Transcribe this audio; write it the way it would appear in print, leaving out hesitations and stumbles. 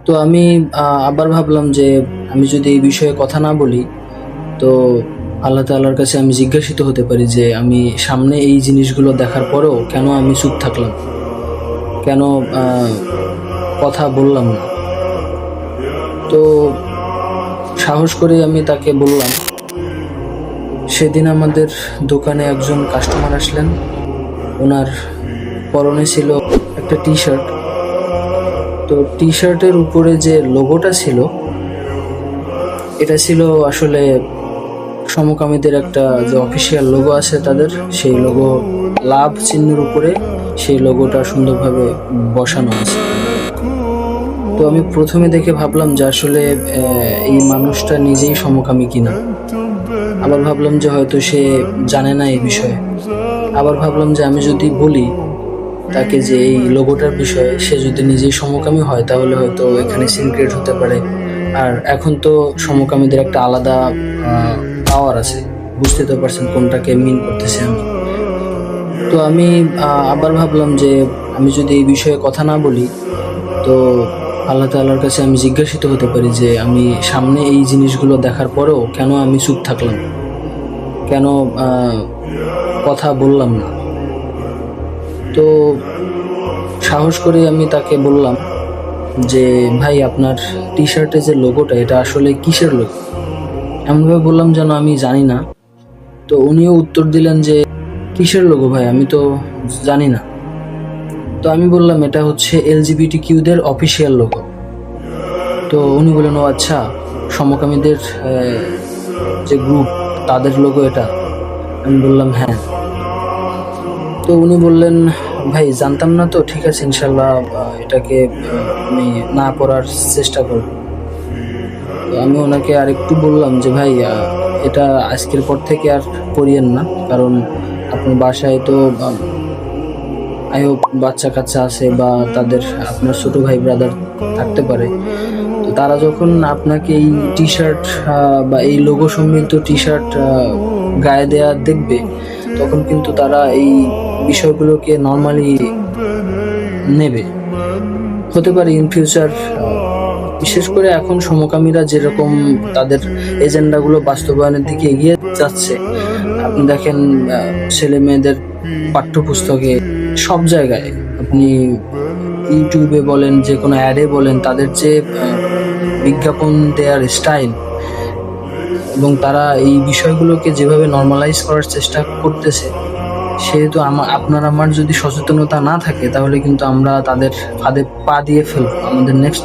তো আমি আবার ভাবলাম যে আমি যদি এই বিষয়ে কথা না বলি, তো আল্লাহ তাআলার কাছে আমি জিজ্ঞাসিত হতে পারি যে আমি সামনে এই জিনিসগুলো দেখার পরেও কেন আমি চুপ থাকলাম? কেন আ কথা বললাম না? তো সাহস করে আমি তাকে বললাম। সেদিন আমাদের দোকানে একজন কাস্টমার আসলেন। উনার পরনে ছিল একটা টি-শার্ট। তো টি-শার্টের উপরে যে লোগোটা ছিল, এটা ছিল আসলে সমকামীদের একটা যে অফিসিয়াল লোগো আছে তাদের, সেই লোগো লাভ চিহ্নের উপরে সেই লোগোটা সুন্দরভাবে বসানো আছে। তো আমি প্রথমে দেখে ভাবলাম যে আসলে এই মানুষটা নিজেই সমকামী কিনা। আবার ভাবলাম যে হয়তো সে জানে না এই বিষয়ে। আবার ভাবলাম যে আমি যদি বলি তাকে যে এই লোগোটার বিষয়ে, সে যদি নিজেই সমকামী হয় তাহলে হয়তো এখানে সিন ক্রিয়েট হতে পারে। আর এখন তো সমকামীদের একটা আলাদা পাওয়ার আছে। বুঝতে তো পারছেন কোনটাকে মিন করতেছি আমি। তো আমি আবার ভাবলাম যে আমি যদি এই বিষয়ে কথা না বলি, তো আল্লাহ তাআলার কাছে আমি জিজ্ঞাসিত হতে পারি যে আমি সামনে এই জিনিসগুলো দেখার পরেও কেন আমি চুপ থাকলাম? কেন আ কথা বললাম না? তো সাহস করে আমি তাকে বললাম যে, "ভাই, আপনার টি-শার্টে যে লোগোটা, এটা আসলে কিসের লোগো?" এমনভাবে বললাম যেন আমি জানি না। তো উনিও উত্তর দিলেন যে, "কিসের লোগো ভাই? আমি তো জানি না।" তো আমি বললাম, "এটা হচ্ছে LGBTQ দের অফিসিয়াল লোগো।" তো উনি বললেন, "ও আচ্ছা, সমকামীদের যে গ্রুপ, তাদের লোগো এটা?" আমি বললাম, "হ্যাঁ।" তো উনি বললেন, "ভাই, জানতাম না তো। ঠিক আছে, ইনশাআল্লাহ এটাকে আমি না পড়ার চেষ্টা করব।" তো আমি ওনাকে আরেকটু বললাম যে, "ভাই, এটা আজকের পর থেকে আর পড়িয়েন না। কারণ আপনার বাসায় তো I hope বাচ্চা-কাচ্চা আছে বা তাদের আপনার ছোট ভাই ব্রাদার থাকতে পারে। তো তারা যখন আপনাকে এই টি-শার্ট বা এই লোগো সম্মিলিত টি-শার্ট গায়ে দেয়া দেখবে, তখন কিন্তু তারা এই বিষয়গুলোকে নরমালি নেবে। হতে পারে ইন ফিউচার বিশেষ করে এখন সমকামীরা যেরকম তাদের এজেন্ডাগুলো বাস্তবায়নের দিকে এগিয়ে যাচ্ছে, আপনি দেখেন ছেলে-মেয়েদের পাঠ্যপুস্তকে সব জায়গায়, আপনি ইউটিউবে বলেন, যেকোনো অ্যাডে বলেন, তাদের যে বিজ্ঞাপন দেয়ার স্টাইল এবং তারা এই বিষয়গুলোকে যেভাবে নরমালাইজ করার চেষ্টা করতেছে, সেহেতু আপনার আমার যদি সচেতনতা না থাকে তাহলে কিন্তু আমরা তাদের ফাঁদে পা দিয়ে ফেলবো। আমাদের নেক্সট